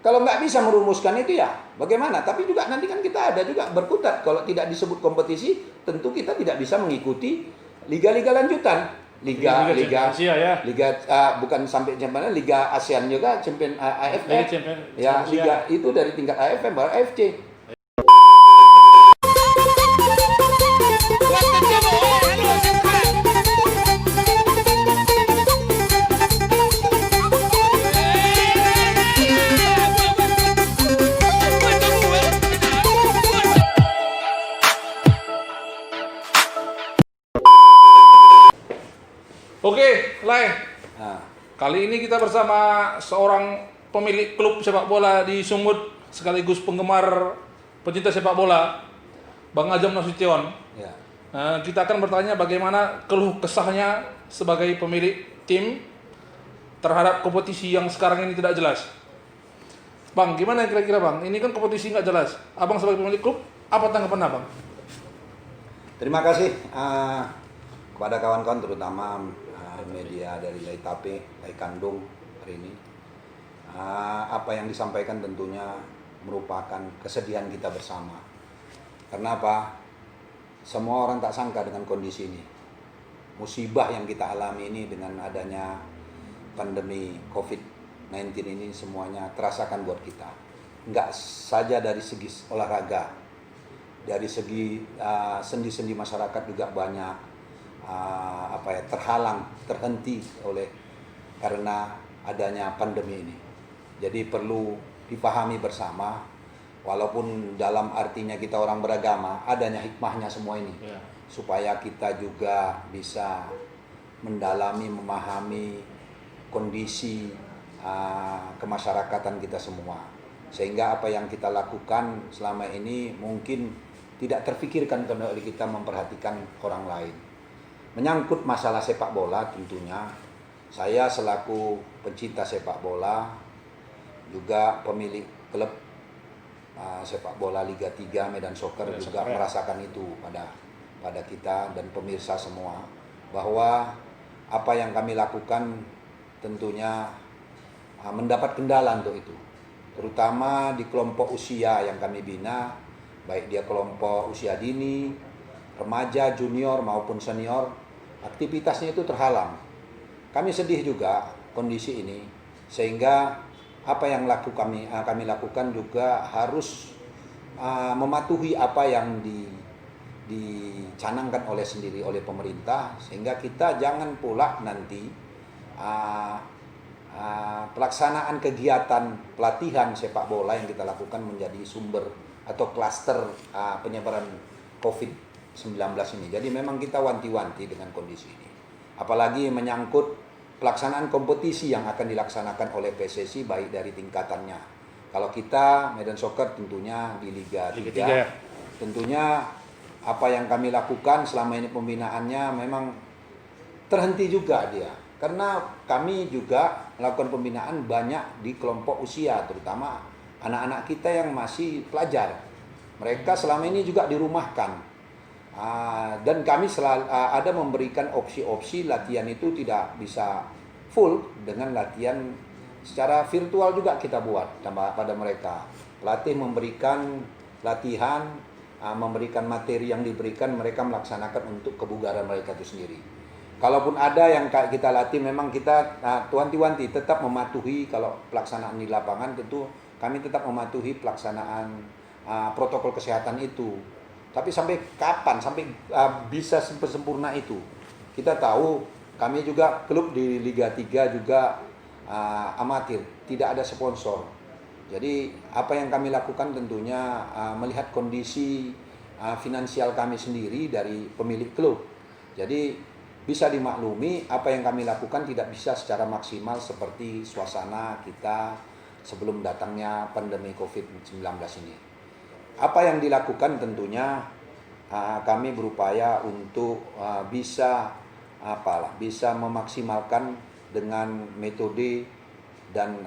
Kalau nggak bisa merumuskan itu ya bagaimana? Tapi juga nanti kan kita ada juga berkutat. Kalau tidak disebut kompetisi, tentu kita tidak bisa mengikuti liga-liga lanjutan. Liga Asia ya. Bukan sampai Champions, Liga ASEAN juga, Champion AFF. Ya, Asia. liga itu dari tingkat AFF baru AFC. Oke, Lai. Nah, Kali ini kita bersama seorang pemilik klub sepak bola di Sumut sekaligus penggemar pecinta sepak bola, Bang Ajam Nasution. ya. Kita akan bertanya bagaimana keluh kesahnya sebagai pemilik tim terhadap kompetisi yang sekarang ini tidak jelas. Bang, gimana kira-kira Bang? Ini kan kompetisi nggak jelas. Abang sebagai pemilik klub, apa tanggapan Abang? Terima kasih kepada kawan-kawan terutama media dari Lai Tape, Lai Kandung hari ini. Apa yang disampaikan tentunya merupakan kesedihan kita bersama. Karena apa? Semua orang tak sangka dengan kondisi ini. Musibah yang kita alami ini dengan adanya pandemi COVID-19 ini semuanya terasakan buat kita. Enggak saja dari segi olahraga, dari segi sendi-sendi masyarakat juga banyak terhalang, terhenti oleh karena adanya pandemi ini. Jadi perlu dipahami bersama, walaupun dalam artinya kita orang beragama, adanya hikmahnya semua ini, supaya kita juga bisa mendalami, memahami kondisi kemasyarakatan kita semua, sehingga apa yang kita lakukan selama ini mungkin tidak terfikirkan oleh kita memperhatikan orang lain. Menyangkut masalah sepak bola tentunya, saya selaku pencinta sepak bola, juga pemilik klub sepak bola Liga 3 Medan Soccer juga merasakan itu pada kita dan pemirsa semua, bahwa apa yang kami lakukan tentunya mendapat kendala untuk itu, terutama di kelompok usia yang kami bina, baik dia kelompok usia dini, remaja, junior maupun senior. Aktivitasnya itu terhalang. Kami sedih juga kondisi ini, sehingga apa yang kami lakukan juga harus mematuhi apa yang dicanangkan oleh pemerintah, sehingga kita jangan pula nanti pelaksanaan kegiatan pelatihan sepak bola yang kita lakukan menjadi sumber atau klaster penyebaran COVID-19 ini. Jadi memang kita wanti-wanti dengan kondisi ini. Apalagi menyangkut pelaksanaan kompetisi yang akan dilaksanakan oleh PSSI baik dari tingkatannya. Kalau kita Medan Soccer tentunya di Liga 3, ya. tentunya apa yang kami lakukan selama ini pembinaannya memang terhenti juga dia. Karena kami juga melakukan pembinaan banyak di kelompok usia, terutama anak-anak kita yang masih pelajar. Mereka selama ini juga dirumahkan. Dan kami selalu ada memberikan opsi-opsi latihan itu tidak bisa full, dengan latihan secara virtual juga kita buat pada mereka. Pelatih memberikan latihan, memberikan materi yang diberikan, mereka melaksanakan untuk kebugaran mereka itu sendiri. Kalaupun ada yang kita latih, memang kita wanti-wanti tetap mematuhi. Kalau pelaksanaan di lapangan tentu kami tetap mematuhi pelaksanaan protokol kesehatan itu. Tapi sampai kapan, sampai bisa sempurna itu? Kita tahu kami juga klub di Liga 3 juga amatir, tidak ada sponsor. Jadi apa yang kami lakukan tentunya melihat kondisi finansial kami sendiri dari pemilik klub. Jadi bisa dimaklumi apa yang kami lakukan tidak bisa secara maksimal seperti suasana kita sebelum datangnya pandemi COVID-19 ini. Apa yang dilakukan tentunya kami berupaya untuk bisa memaksimalkan dengan metode dan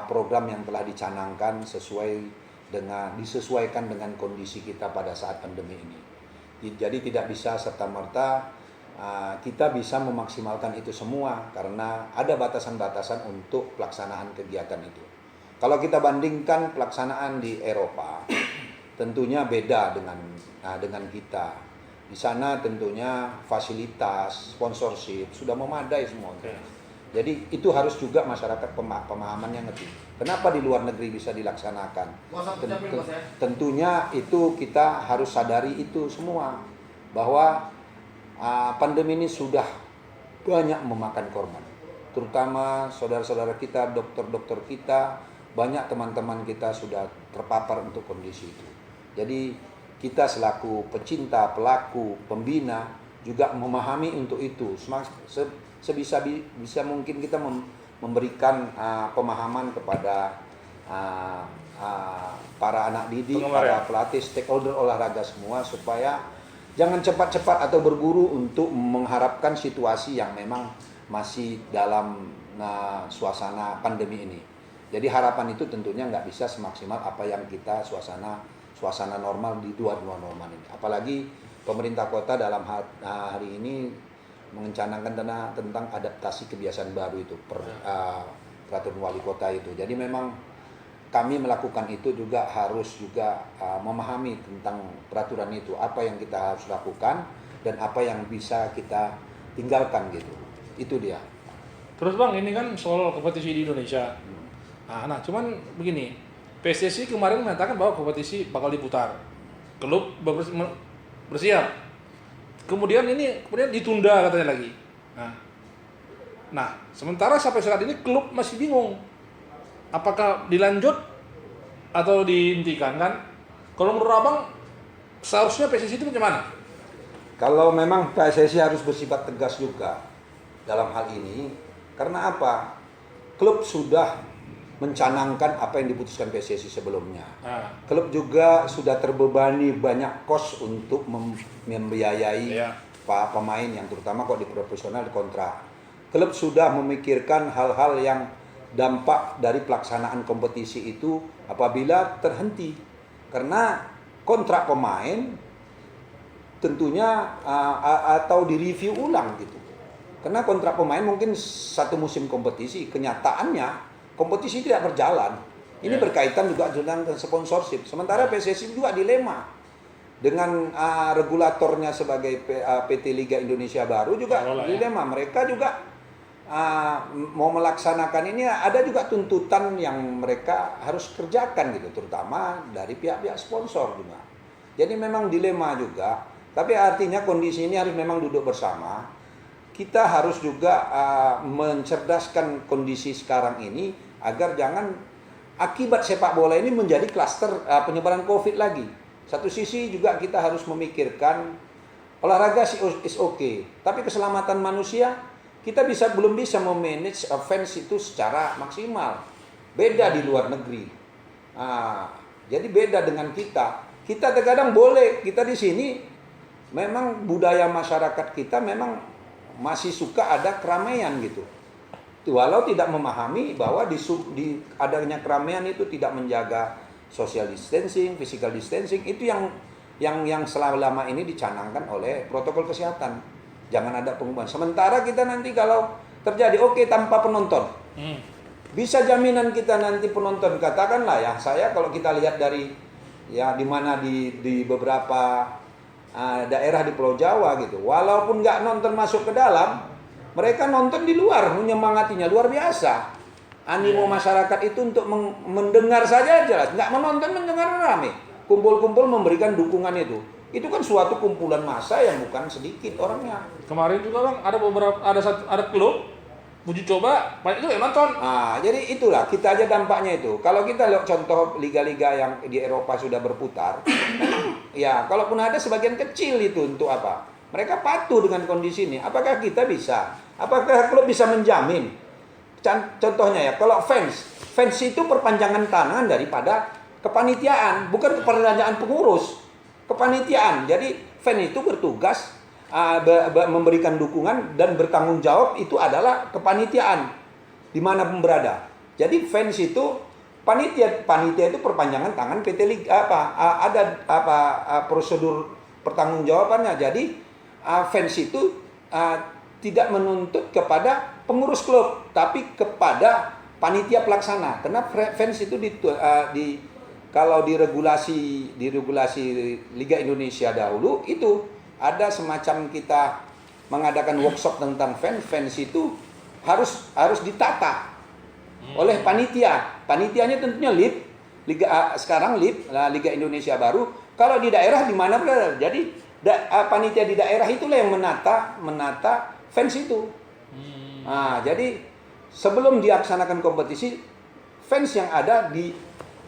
program yang telah dicanangkan disesuaikan dengan kondisi kita pada saat pandemi ini. Jadi tidak bisa serta-merta kita bisa memaksimalkan itu semua, karena ada batasan-batasan untuk pelaksanaan kegiatan itu. Kalau kita bandingkan pelaksanaan di Eropa, tentunya beda dengan kita. Di sana tentunya fasilitas, sponsorship sudah memadai semua. Jadi itu harus juga masyarakat pemahamannya ngerti. Kenapa di luar negeri bisa dilaksanakan? Tentunya itu kita harus sadari itu semua, bahwa pandemi ini sudah banyak memakan korban. Terutama saudara-saudara kita, dokter-dokter kita, banyak teman-teman kita sudah terpapar untuk kondisi itu. Jadi kita selaku pecinta, pelaku, pembina juga memahami untuk itu. Sebisa mungkin kita memberikan pemahaman kepada para anak didik, para pelatih, stakeholder olahraga semua, supaya jangan cepat-cepat atau berburu untuk mengharapkan situasi yang memang masih dalam suasana pandemi ini. Jadi harapan itu tentunya nggak bisa semaksimal apa yang kita suasana normal di luar normal ini. Apalagi pemerintah kota dalam hari ini mencanangkan tentang adaptasi kebiasaan baru itu peraturan wali kota itu. Jadi memang kami melakukan itu juga harus memahami tentang peraturan itu, apa yang kita harus lakukan dan apa yang bisa kita tinggalkan gitu. Itu dia. Terus Bang, ini kan soal kompetisi di Indonesia. Nah, cuman begini, PSSI kemarin mengatakan bahwa kompetisi bakal diputar. Klub bersiap. Kemudian ditunda katanya lagi. Nah, sementara sampai saat ini klub masih bingung. Apakah dilanjut atau dihentikan kan? Kalau menurut Abang, seharusnya PSSI itu bagaimana? Kalau memang PSSI harus bersifat tegas juga dalam hal ini, karena apa? Klub sudah mencanangkan apa yang diputuskan PSSI sebelumnya. Klub juga sudah terbebani banyak kos untuk membiayai pemain yang terutama kok di profesional kontrak. Klub sudah memikirkan hal-hal yang dampak dari pelaksanaan kompetisi itu apabila terhenti. Karena kontrak pemain tentunya atau direview ulang gitu. Karena kontrak pemain mungkin satu musim kompetisi, kenyataannya kompetisi tidak berjalan. Ini berkaitan juga dengan sponsorship. Sementara PSSI juga dilema dengan regulatornya sebagai PT Liga Indonesia Baru juga dilema. Mereka juga mau melaksanakan ini, ada juga tuntutan yang mereka harus kerjakan gitu, terutama dari pihak-pihak sponsor juga. Jadi memang dilema juga. Tapi artinya kondisi ini harus memang duduk bersama. Kita harus juga mencerdaskan kondisi sekarang ini agar jangan akibat sepak bola ini menjadi klaster penyebaran COVID lagi. Satu sisi juga kita harus memikirkan olahraga is okay, tapi keselamatan manusia kita belum bisa memanage fans itu secara maksimal. Beda di luar negeri. Jadi beda dengan kita. Kita terkadang boleh, kita di sini memang budaya masyarakat kita memang masih suka ada keramaian gitu. Walau tidak memahami bahwa di adanya keramaian itu tidak menjaga social distancing, physical distancing, itu yang selama ini dicanangkan oleh protokol kesehatan. Jangan ada pengumuman. Sementara kita nanti kalau terjadi tanpa penonton. Bisa jaminan kita nanti penonton, katakanlah ya, saya kalau kita lihat dari di mana di beberapa daerah di Pulau Jawa gitu, walaupun nggak nonton masuk ke dalam, mereka nonton di luar, menyemangatinya luar biasa. Animo masyarakat itu untuk mendengar saja jelas, nggak menonton, mendengar rame, kumpul-kumpul memberikan dukungan itu. Itu kan suatu kumpulan massa yang bukan sedikit orangnya. Kemarin juga Bang ada klub uji coba banyak juga yang nonton. Jadi itulah kita aja dampaknya itu. Kalau kita lihat contoh liga-liga yang di Eropa sudah berputar, ya kalaupun ada sebagian kecil itu untuk apa? Mereka patuh dengan kondisi ini. Apakah kita bisa? Apakah klub bisa menjamin? Contohnya ya, kalau fans itu perpanjangan tangan daripada kepanitiaan, bukan perpanjangan pengurus. Kepanitiaan. Jadi fans itu bertugas memberikan dukungan dan bertanggung jawab itu adalah kepanitiaan dimanapun berada. Jadi fans itu panitia itu perpanjangan tangan PT Liga ada prosedur pertanggungjawabannya. Jadi fans itu tidak menuntut kepada pengurus klub, tapi kepada panitia pelaksana. Karena fans itu kalau di regulasi Liga Indonesia dahulu itu ada semacam kita mengadakan workshop tentang fans itu harus ditata oleh panitia. Panitianya tentunya sekarang Liga Indonesia baru. Kalau di daerah di mana berada. Jadi panitia di daerah itulah yang menata fans itu. Nah, jadi sebelum dilaksanakan kompetisi, fans yang ada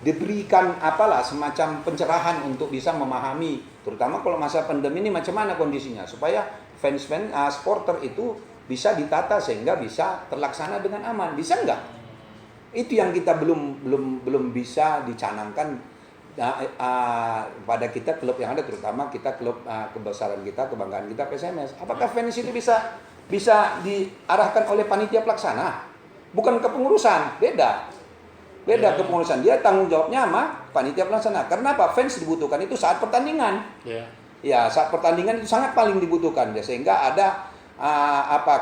diberikan semacam pencerahan untuk bisa memahami, terutama kalau masa pandemi ini macam mana kondisinya, supaya fans supporter itu bisa ditata sehingga bisa terlaksana dengan aman. Bisa nggak? Itu yang kita belum bisa dicanangkan pada kita klub yang ada, terutama kita klub kebesaran kita, kebanggaan kita PSMS. Apakah fans itu bisa diarahkan oleh panitia pelaksana? Bukan kepengurusan, beda kepengurusan. Dia tanggung jawabnya sama panitia pelaksana. Karena apa? Fans dibutuhkan itu saat pertandingan. Ya, saat pertandingan itu sangat paling dibutuhkan ya, sehingga ada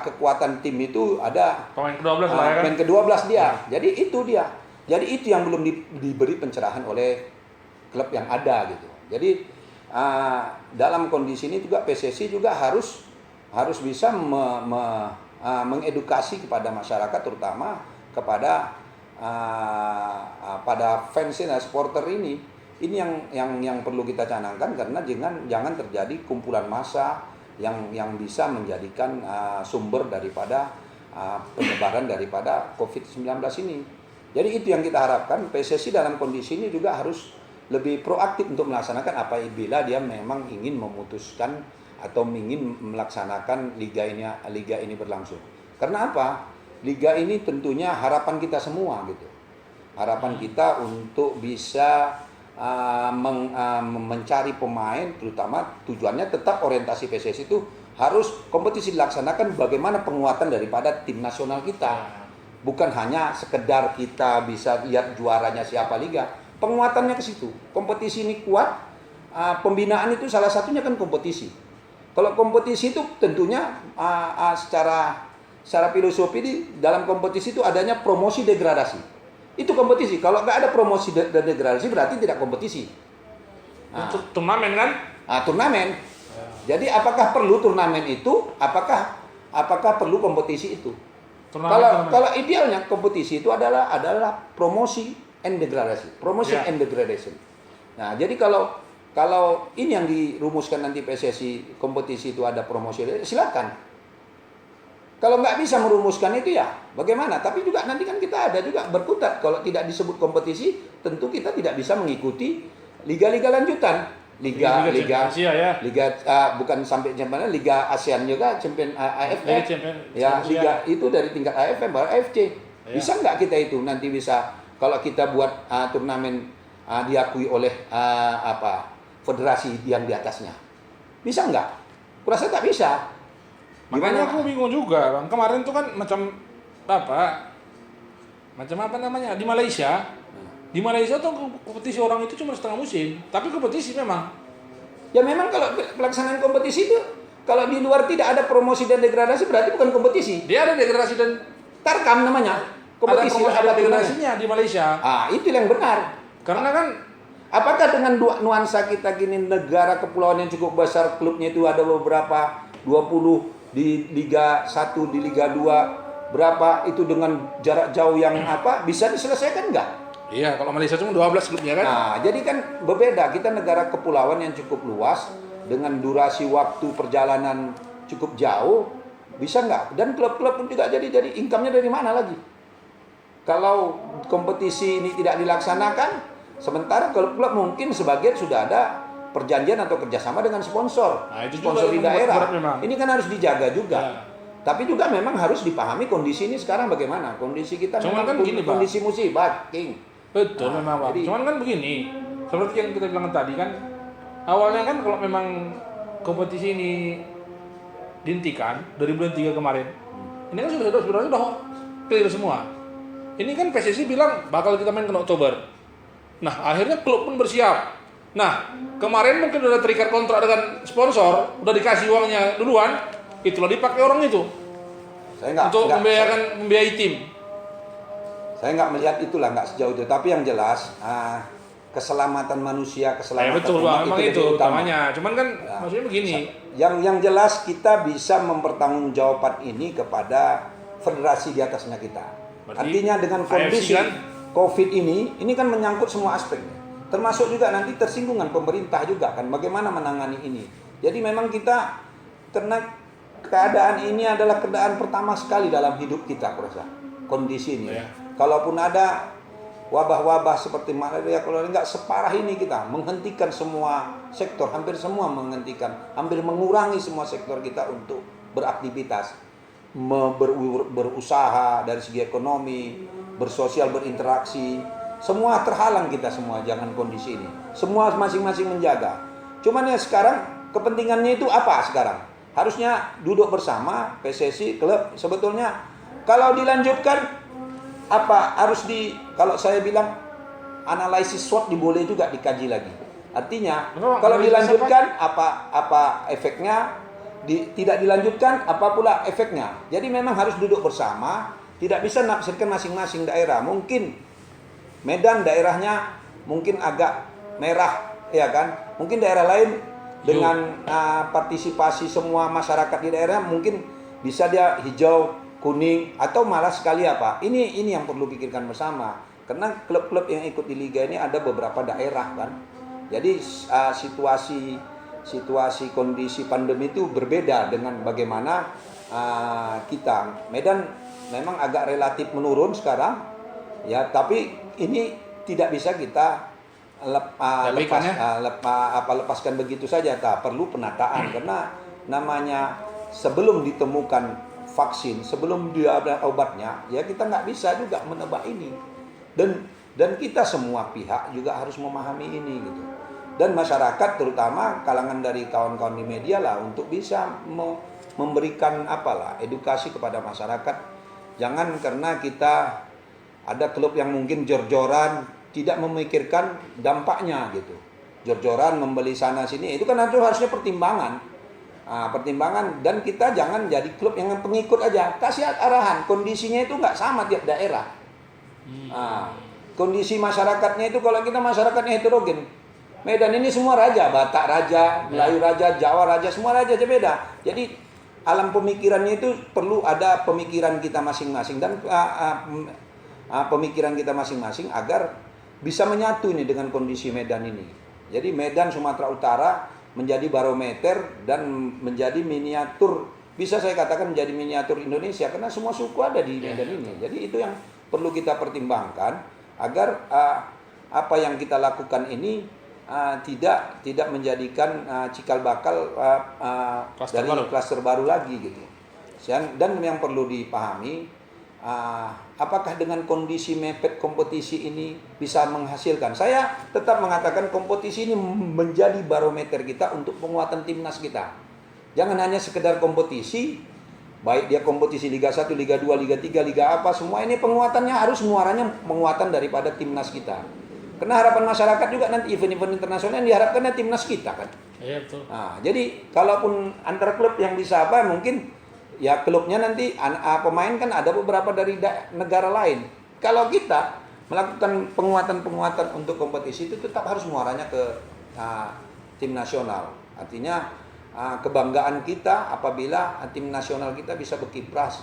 kekuatan tim itu ada pemain ke-12 lah ya kan. Pemain ke-12 dia. Jadi itu dia. Jadi itu yang belum diberi pencerahan oleh klub yang ada gitu. Jadi dalam kondisi ini juga PSSI juga harus bisa mengedukasi kepada masyarakat, terutama kepada pada fans dan supporter ini yang perlu kita canangkan, karena jangan terjadi kumpulan massa yang bisa menjadikan sumber daripada penyebaran daripada COVID-19 ini. Jadi itu yang kita harapkan. PSSI dalam kondisi ini juga harus lebih proaktif untuk melaksanakan apabila dia memang ingin memutuskan atau ingin melaksanakan liga ini berlangsung. Karena apa? Liga ini tentunya harapan kita semua gitu. Harapan kita untuk bisa mencari pemain, terutama tujuannya tetap orientasi PSSI itu harus kompetisi dilaksanakan bagaimana penguatan daripada tim nasional kita. Bukan hanya sekedar kita bisa lihat juaranya siapa liga, penguatannya ke situ. Kompetisi ini kuat, pembinaan itu salah satunya kan kompetisi. Kalau kompetisi itu tentunya secara filosofi di dalam kompetisi itu adanya promosi degradasi. Itu kompetisi. Kalau nggak ada promosi dan degradasi berarti tidak kompetisi. Turnamen kan? Turnamen. Jadi apakah perlu turnamen itu? Apakah perlu kompetisi itu? Kalau idealnya kompetisi itu adalah promosi and degradasi. Promotion and degradation. Nah, jadi kalau ini yang dirumuskan nanti PSSI, kompetisi itu ada promosi, silakan. Kalau nggak bisa merumuskan itu ya bagaimana? Tapi juga nanti kan kita ada juga berkutat. Kalau tidak disebut kompetisi, tentu kita tidak bisa mengikuti liga-liga lanjutan. Liga Asia ya. Bukan sampai champion, Liga ASEAN juga, champion AFF. Ya, liga itu dari tingkat AFF baru AFC. Bisa nggak kita itu nanti bisa kalau kita buat turnamen diakui oleh federasi yang di atasnya? Bisa nggak? Kurasa tak bisa. Makanya aku bingung juga, Bang. Kemarin tuh kan macam apa namanya di Malaysia. Di Malaysia tuh kompetisi orang itu cuma setengah musim, tapi kompetisi memang. Ya memang kalau pelaksanaan kompetisi itu kalau di luar tidak ada promosi dan degradasi berarti bukan kompetisi. Dia ada degradasi dan tarkam namanya. Kompetisi ada degradasinya di Malaysia. Itu yang benar. Karena kan apakah dengan nuansa kita gini negara kepulauan yang cukup besar, klubnya itu ada beberapa 20 di Liga 1, di Liga 2, berapa itu dengan jarak jauh yang bisa diselesaikan nggak? Iya, kalau Malaysia cuma 12 klubnya kan. Nah, jadi kan berbeda. Kita negara kepulauan yang cukup luas dengan durasi waktu perjalanan cukup jauh, bisa nggak? Dan klub-klub pun juga jadi income-nya dari mana lagi? Kalau kompetisi ini tidak dilaksanakan, sementara klub-klub mungkin sebagian sudah ada perjanjian atau kerjasama dengan sponsor, sponsor di daerah. Ini kan harus dijaga juga. Tapi juga memang harus dipahami kondisi ini sekarang bagaimana. Kondisi kita memang kan begini, kondisi musibah, King. Betul memang, Pak. Cuman kan begini, seperti yang kita bilang tadi kan, awalnya kan kalau memang kompetisi ini dihentikan dari bulan 3 kemarin, ini kan sebenarnya sudah clear semua. Ini kan PSSI bilang bakal kita main ke Oktober. Nah, akhirnya klub pun bersiap. Nah, kemarin mungkin udah terikat kontrak dengan sponsor, udah dikasih uangnya duluan, itulah dipakai orang itu untuk membiayai tim. Saya nggak melihat itulah, nggak sejauh itu. Tapi yang jelas keselamatan manusia, keselamatan betul umat Bang, memang itu itu lebih utama. utamanya. Cuman kan Ya. maksudnya begini. Yang jelas kita bisa mempertanggungjawabkan ini kepada federasi di atasnya kita. Berarti Artinya dengan AFC kondisi kan? COVID ini kan menyangkut semua aspeknya. Termasuk juga nanti tersinggungan pemerintah juga kan, bagaimana menangani ini. Jadi memang kita, karena keadaan ini adalah keadaan pertama sekali dalam hidup kita, aku rasa. Kondisi ini. Ya. Kalaupun ada wabah-wabah seperti malaria, kalau enggak separah ini kita menghentikan semua sektor, hampir semua menghentikan, hampir mengurangi semua sektor kita untuk beraktivitas, berusaha dari segi ekonomi, bersosial, berinteraksi, semua terhalang kita semua. Jangan kondisi ini, semua masing-masing menjaga. Cuman ya sekarang kepentingannya itu apa sekarang? Harusnya duduk bersama PSSI, klub. Sebetulnya kalau dilanjutkan apa harus kalau saya bilang analisis SWOT boleh juga dikaji lagi. Artinya kalau dilanjutkan apa efeknya, tidak dilanjutkan apa pula efeknya. Jadi memang harus duduk bersama, tidak bisa nafsirkan masing-masing daerah. Mungkin Medan daerahnya mungkin agak merah, ya kan? Mungkin daerah lain dengan partisipasi semua masyarakat di daerah mungkin bisa dia hijau, kuning, atau malah sekali apa. Ini yang perlu pikirkan bersama. Karena klub-klub yang ikut di liga ini ada beberapa daerah kan. Jadi situasi kondisi pandemi itu berbeda dengan bagaimana kita. Medan memang agak relatif menurun sekarang. Ya, tapi ini tidak bisa kita lepaskan begitu saja. Perlu penataan karena namanya sebelum ditemukan vaksin, sebelum dia ada obatnya, ya kita nggak bisa juga menebak ini. Dan kita semua pihak juga harus memahami ini gitu. Dan masyarakat terutama kalangan dari kawan-kawan di media lah untuk bisa memberikan edukasi kepada masyarakat. Jangan karena kita ada klub yang mungkin jor-joran tidak memikirkan dampaknya gitu. Jor-joran membeli sana sini itu kan harusnya pertimbangan. Pertimbangan, dan kita jangan jadi klub yang pengikut aja, kasih arahan. Kondisinya itu nggak sama tiap daerah. Kondisi masyarakatnya itu, kalau kita masyarakatnya heterogen, Medan ini semua raja, Batak raja, Melayu raja, Jawa raja, semua raja aja beda. Jadi alam pemikirannya itu perlu ada pemikiran kita masing-masing dan pemikiran kita masing-masing agar bisa menyatu ini dengan kondisi Medan ini. Jadi Medan Sumatera Utara menjadi barometer dan menjadi miniatur, bisa saya katakan menjadi miniatur Indonesia karena semua suku ada di Medan ini. Jadi itu yang perlu kita pertimbangkan agar apa yang kita lakukan ini tidak menjadikan cikal bakal dari klaster baru lagi gitu. Dan yang perlu dipahami, apakah dengan kondisi mepet kompetisi ini bisa menghasilkan? Saya tetap mengatakan kompetisi ini menjadi barometer kita untuk penguatan timnas kita. Jangan hanya sekedar kompetisi, baik dia kompetisi Liga 1, Liga 2, Liga 3, Liga apa, semua ini penguatannya harus muaranya penguatan daripada timnas kita. Karena harapan masyarakat juga nanti event-event internasional yang diharapkannya timnas kita kan. Iya betul. Jadi kalaupun antar klub yang bisa mungkin ya klubnya nanti pemain kan ada beberapa dari negara lain. Kalau kita melakukan penguatan untuk kompetisi itu tetap harus muaranya ke tim nasional. Artinya kebanggaan kita apabila tim nasional kita bisa berkiprah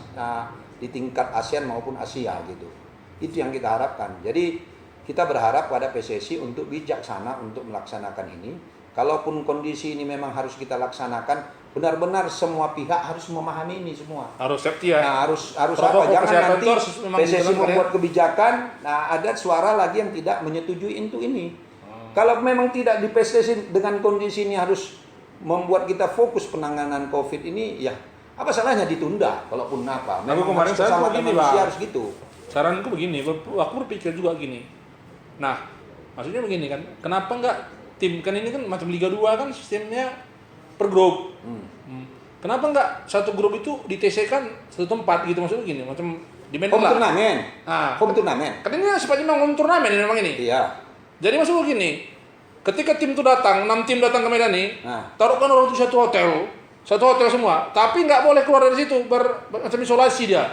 di tingkat ASEAN maupun Asia gitu. Itu yang kita harapkan. Jadi kita berharap pada PSSI untuk bijaksana untuk melaksanakan ini. Kalaupun kondisi ini memang harus kita laksanakan, benar-benar semua pihak harus memahami ini semua. Harus safety ya. Harus apa? Jangan nanti PSSI membuat kebijakan, ada suara lagi yang tidak menyetujui ini. Kalau memang tidak di PSSI dengan kondisi ini harus membuat kita fokus penanganan COVID ini, ya apa salahnya ditunda? Kalaupun apa? Memang kemarin saya begini, harus gitu. Saranku begini, aku berpikir juga gini. Nah, maksudnya begini kan, kenapa enggak tim, kan ini kan macam Liga 2 kan sistemnya per grup. Kenapa enggak satu grup itu di-TC-kan satu tempat gitu, maksudnya begini, macam di Medan home turnamen. Home turnamen. Kan ini sifatnya memang home turnamen ini memang ini. Iya. Jadi maksudnya begini, ketika tim itu datang, 6 tim datang ke Medan nih, taruhkan orang itu satu hotel semua, tapi nggak boleh keluar dari situ, macam isolasi dia.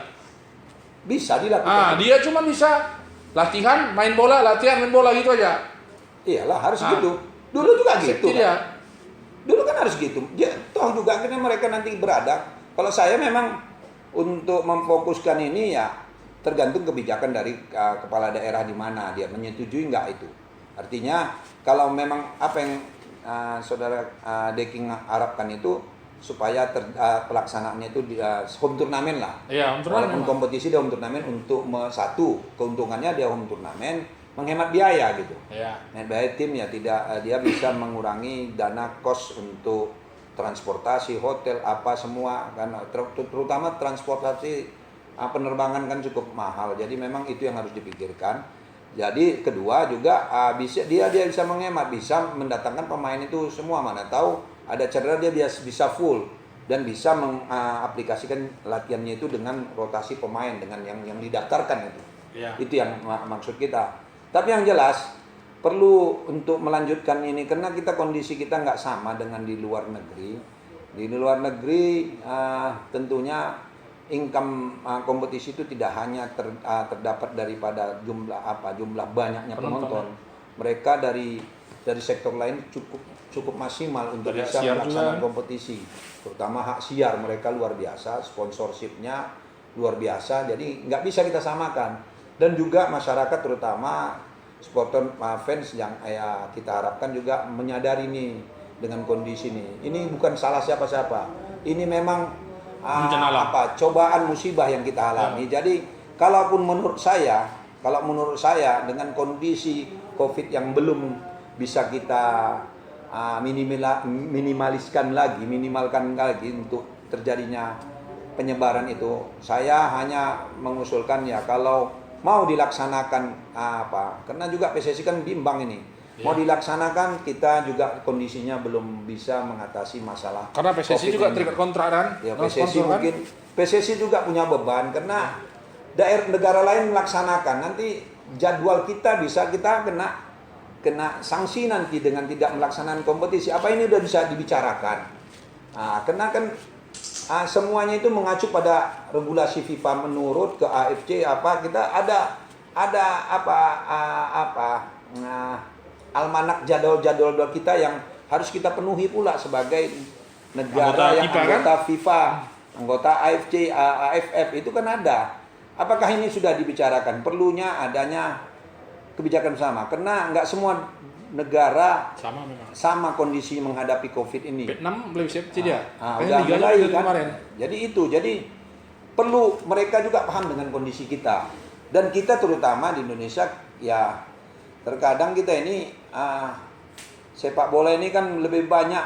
Bisa dilakukan. Dia cuma bisa latihan, main bola, latihan, main bola gitu aja. Iyalah harus gitu. Dulu juga gitu. Safety dia. Dulu kan harus gitu. Ya, toh juga akhirnya mereka nanti berada. Kalau saya memang untuk memfokuskan ini ya tergantung kebijakan dari kepala daerah di mana dia menyetujui nggak itu. Artinya kalau memang apa yang saudara Deking harapkan itu supaya pelaksanaannya itu home turnamen lah. Iya, home turnamen. Walaupun kompetisi dia home turnamen untuk satu keuntungannya dia home turnamen menghemat biaya gitu. Iya. Biaya tim ya tidak dia bisa mengurangi dana kos untuk transportasi, hotel apa semua kan terutama transportasi penerbangan kan cukup mahal. Jadi memang itu yang harus dipikirkan. Jadi kedua juga bisa dia bisa menghemat, bisa mendatangkan pemain itu semua mana tahu ada cedera dia bisa full dan bisa mengaplikasikan latihannya itu dengan rotasi pemain dengan yang didaftarkan itu. Iya. Itu yang maksud kita. Tapi yang jelas perlu untuk melanjutkan ini karena kondisi kita nggak sama dengan di luar negeri. Di luar negeri tentunya income kompetisi itu tidak hanya terdapat daripada jumlah banyaknya penonton. Mereka dari sektor lain cukup maksimal untuk dari bisa juga. melaksanakan kompetisi. Terutama hak siar mereka luar biasa, sponsorshipnya luar biasa. Jadi nggak bisa kita samakan. Dan juga masyarakat terutama supporter fans yang kita harapkan juga menyadari nih dengan kondisi ini. Ini bukan salah siapa-siapa. Ini memang cobaan musibah yang kita alami. Jadi kalau menurut saya dengan kondisi Covid yang belum bisa kita minimalkan lagi untuk terjadinya penyebaran itu, saya hanya mengusulkan ya kalau mau dilaksanakan karena juga PSSI kan bimbang ini. Mau dilaksanakan kita juga kondisinya belum bisa mengatasi masalah. Karena PSSI juga terikat kontrak kan? Ya PSSI juga punya beban karena daerah negara lain melaksanakan nanti jadwal kita kena sanksi nanti dengan tidak melaksanakan kompetisi. Apa ini udah bisa dibicarakan? Karena kan semuanya itu mengacu pada regulasi FIFA menurut ke AFC kita ada almanak jadwal kita yang harus kita penuhi pula sebagai negara yang anggota FIFA, anggota AFC, AFF itu kan ada. Apakah ini sudah dibicarakan? Perlunya adanya kebijakan bersama karena nggak semua negara sama kondisi menghadapi Covid ini. Vietnam belum siap dia. Udah mulai kan. Jadi perlu mereka juga paham dengan kondisi kita. Dan kita terutama di Indonesia ya terkadang kita ini sepak bola ini kan lebih banyak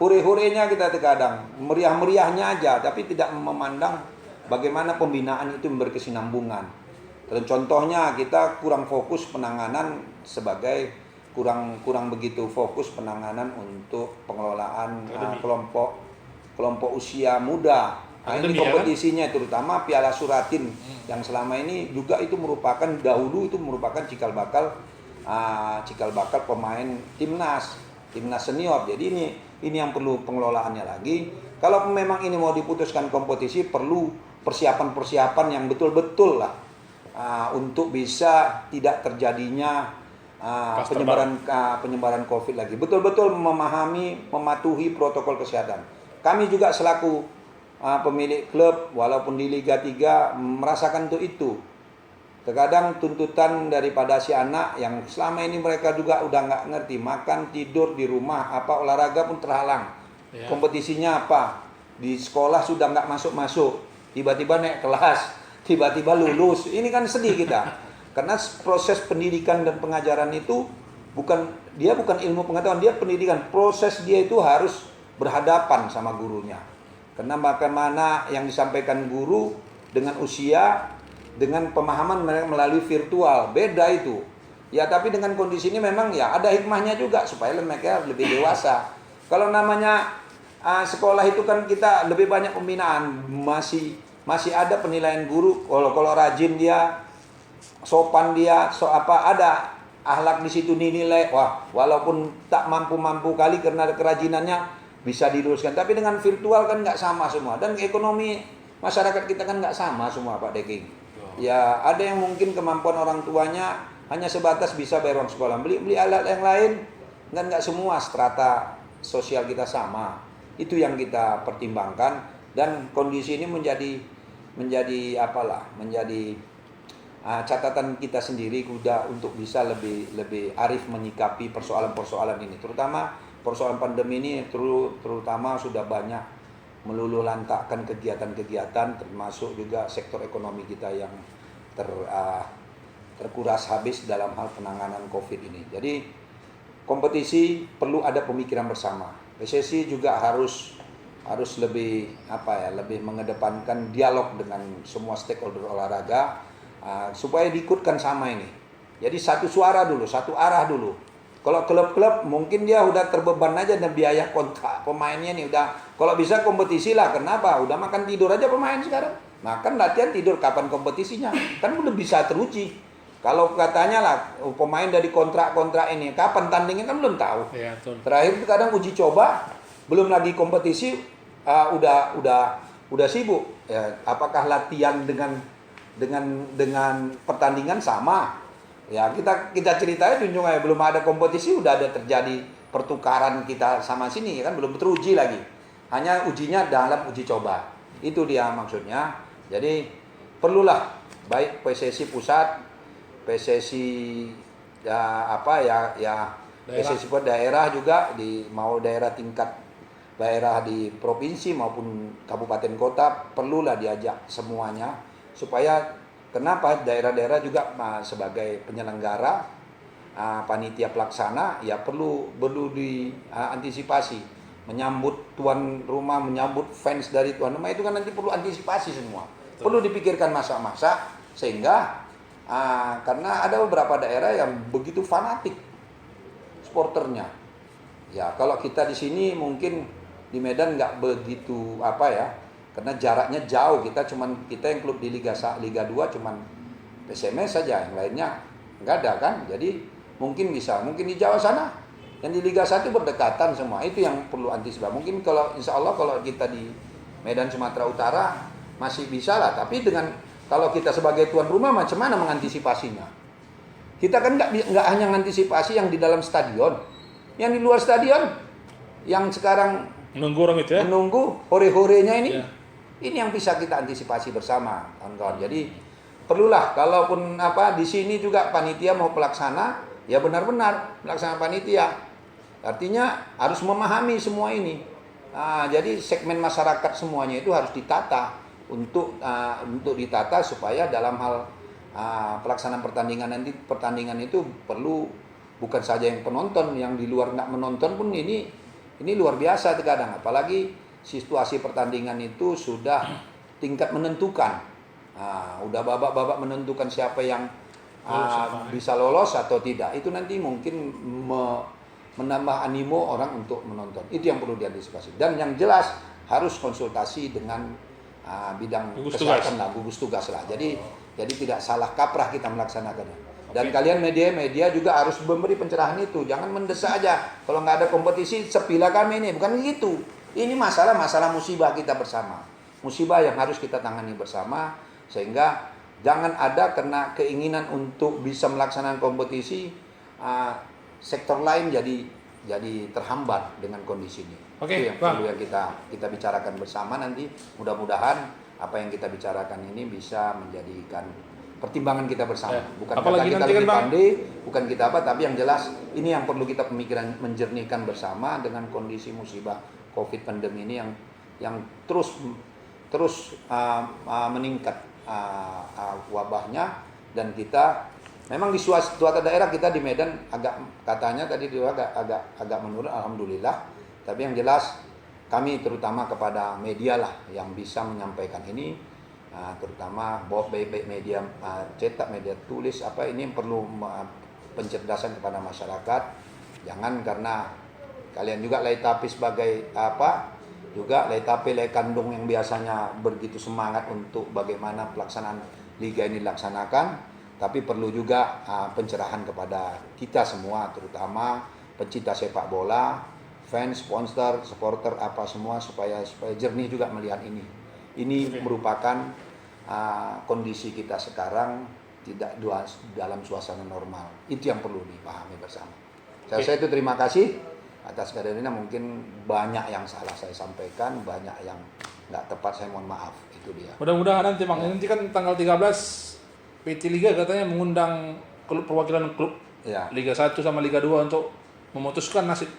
hore-horenya kita terkadang meriah-meriahnya aja tapi tidak memandang bagaimana pembinaan itu berkesinambungan. Dan contohnya kita kurang fokus penanganan kurang begitu fokus penanganan untuk pengelolaan kelompok usia muda. Ini kompetisinya terutama Piala Suratin yang selama ini juga itu merupakan cikal bakal pemain timnas senior. Jadi ini yang perlu pengelolaannya lagi. Kalau memang ini mau diputuskan kompetisi perlu persiapan yang betul-betul lah untuk bisa tidak terjadinya penyebaran Covid lagi. Betul-betul mematuhi protokol kesehatan. Kami juga selaku pemilik klub walaupun di Liga 3 merasakan itu. Terkadang tuntutan daripada si anak yang selama ini mereka juga udah nggak ngerti makan tidur di rumah olahraga pun terhalang. Ya. Kompetisinya di sekolah sudah nggak masuk tiba-tiba naik kelas, tiba-tiba lulus. Ini kan sedih kita. Karena proses pendidikan dan pengajaran itu bukan ilmu pengetahuan, dia pendidikan. Proses dia itu harus berhadapan sama gurunya. Karena bagaimana yang disampaikan guru dengan usia, dengan pemahaman melalui virtual, beda itu. Ya tapi dengan kondisi ini memang ya ada hikmahnya juga supaya mereka lebih dewasa. Kalau namanya sekolah itu kan kita lebih banyak pembinaan, masih ada penilaian guru. Kalau rajin dia, sopan dia, ada akhlak di situ dinilai. Wah, walaupun tak mampu kali karena kerajinannya bisa diluruskan. Tapi dengan virtual kan nggak sama semua. Dan ekonomi masyarakat kita kan nggak sama semua, Pak Deking. Ya ada yang mungkin kemampuan orang tuanya hanya sebatas bisa bayar uang sekolah, beli alat yang lain, kan nggak semua strata sosial kita sama. Itu yang kita pertimbangkan, dan kondisi ini menjadi apalah, menjadi catatan kita sendiri kuda untuk bisa lebih arif menyikapi persoalan-persoalan ini, terutama persoalan pandemi ini, terutama sudah banyak meluluh lantakkan kegiatan-kegiatan, termasuk juga sektor ekonomi kita yang terkuras habis dalam hal penanganan COVID ini. Jadi kompetisi perlu ada pemikiran bersama. PSSI juga harus lebih lebih mengedepankan dialog dengan semua stakeholder olahraga supaya diikutkan sama ini. Jadi satu suara dulu, satu arah dulu. Kalau klub-klub mungkin dia udah terbeban aja dan biaya kontrak pemainnya nih udah. Kalau bisa kompetisi lah, kenapa? Udah makan tidur aja pemain sekarang. Makan latihan tidur, kapan kompetisinya? Kan belum bisa teruji. Kalau katanya lah pemain dari kontrak-kontrak ini kapan tandingnya kan belum tahu. Iya, betul. Terakhir itu kadang uji coba, belum lagi kompetisi udah sibuk. Ya, apakah latihan dengan pertandingan sama? Ya kita ceritanya tunjung aja, belum ada kompetisi udah ada terjadi pertukaran kita sama sini kan, belum teruji lagi. Hanya ujinya dalam uji coba. Itu dia maksudnya. Jadi perlulah baik PSSI pusat, PSSI PSSI daerah juga mau daerah tingkat daerah di provinsi maupun kabupaten kota, perlulah diajak semuanya supaya kenapa daerah-daerah juga sebagai penyelenggara panitia pelaksana ya perlu diantisipasi, menyambut tuan rumah, menyambut fans dari tuan rumah itu kan nanti perlu antisipasi semua. Betul. Perlu dipikirkan masa-masa sehingga karena ada beberapa daerah yang begitu fanatik supporternya. Ya kalau kita di sini mungkin di Medan nggak begitu karena jaraknya jauh, kita yang klub di Liga 2 cuman PSMS saja, yang lainnya nggak ada kan. Jadi mungkin di Jawa sana yang di Liga 1 berdekatan semua, itu yang perlu antisipasi. Mungkin kalau insya Allah kalau kita di Medan Sumatera Utara masih bisa lah, tapi kalau kita sebagai tuan rumah macam mana mengantisipasinya? Kita kan nggak hanya mengantisipasi yang di dalam stadion, yang di luar stadion, yang sekarang menunggu orang itu ya, menunggu hore-horenya ini. Ya. Ini yang bisa kita antisipasi bersama, kawan-kawan. Jadi perlulah kalaupun di sini juga panitia mau pelaksana, ya benar-benar pelaksana panitia. Artinya harus memahami semua ini. Jadi segmen masyarakat semuanya itu harus ditata untuk ditata supaya dalam hal pelaksanaan pertandingan itu perlu bukan saja yang penonton, yang di luar nggak menonton pun ini luar biasa terkadang, apalagi situasi pertandingan itu sudah tingkat menentukan, udah babak-babak menentukan siapa yang bisa lolos atau tidak. Itu nanti mungkin menambah animo orang untuk menonton. Itu yang perlu diantisipasi. Dan yang jelas harus konsultasi dengan bidang kesehatan lah, gugus tugas lah. Jadi tidak salah kaprah kita melaksanakannya. Dan kalian media juga harus memberi pencerahan itu. Jangan mendesak aja. Kalau nggak ada kompetisi, sepilah kami ini. Bukan gitu. Ini masalah musibah kita bersama. Musibah yang harus kita tangani bersama. Sehingga jangan ada kena keinginan untuk bisa melaksanakan kompetisi, sektor lain jadi terhambat dengan kondisi ini. Oke, itu yang perlu yang kita bicarakan bersama nanti. Mudah-mudahan apa yang kita bicarakan ini bisa menjadikan pertimbangan kita bersama. Bukan apalagi kita lebih pandai, bukan kita tapi yang jelas ini yang perlu kita pemikiran menjernihkan bersama dengan kondisi musibah COVID pandemi ini yang terus meningkat wabahnya. Dan kita memang di suatu daerah, kita di Medan katanya tadi agak menurun, alhamdulillah. Tapi yang jelas kami terutama kepada media lah yang bisa menyampaikan ini, terutama baik media cetak, media tulis ini perlu pencerdasan kepada masyarakat. Jangan karena kalian juga tapi sebagai juga tapi kandung yang biasanya begitu semangat untuk bagaimana pelaksanaan liga ini dilaksanakan, tapi perlu juga pencerahan kepada kita semua, terutama pencinta sepak bola, fans, supporter semua supaya jernih juga melihat ini. Ini merupakan kondisi kita sekarang tidak dalam suasana normal. Itu yang perlu dipahami bersama. Saya itu terima kasih atas kehadirannya. Mungkin banyak yang salah saya sampaikan, banyak yang nggak tepat, saya mohon maaf. Itu dia. Mudah-mudahan nanti Bang, nanti kan tanggal 13 PT Liga katanya mengundang klub perwakilan klub Ya. Liga 1 sama Liga 2 untuk memutuskan nasib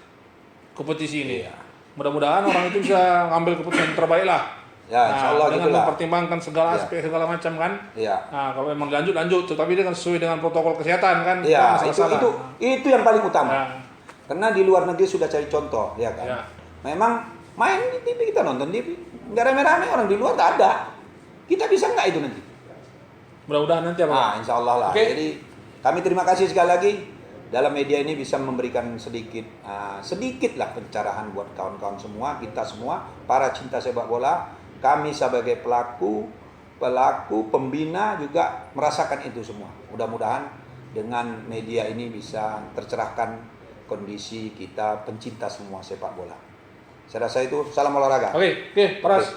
kompetisi ini. Iya. Mudah-mudahan orang itu bisa ngambil keputusan yang terbaik lah. Ya, insya Allah dengan gitulah. mempertimbangkan segala Iya. aspek, segala macam kan. Iya. Nah, kalau memang lanjut, tetapi dengan sesuai dengan protokol kesehatan kan. Iya, Jangan salah-salah. itu yang paling utama. Nah, Karena di luar negeri sudah cari contoh, ya kan. Ya. Memang main di TV, kita nonton TV, nggak rame-rame, orang di luar nggak ada. Kita bisa nggak itu nanti? mudah-mudahan nanti apa? Insya Allah lah. Oke. Jadi kami terima kasih sekali lagi dalam media ini bisa memberikan sedikit lah pencerahan buat kawan-kawan semua, kita semua, para cinta sepak bola. Kami sebagai pelaku, pembina juga merasakan itu semua. Mudah-mudahan dengan media ini bisa tercerahkan kondisi kita pencinta semua sepak bola. Saya rasa itu salam olahraga. Oke, Paras.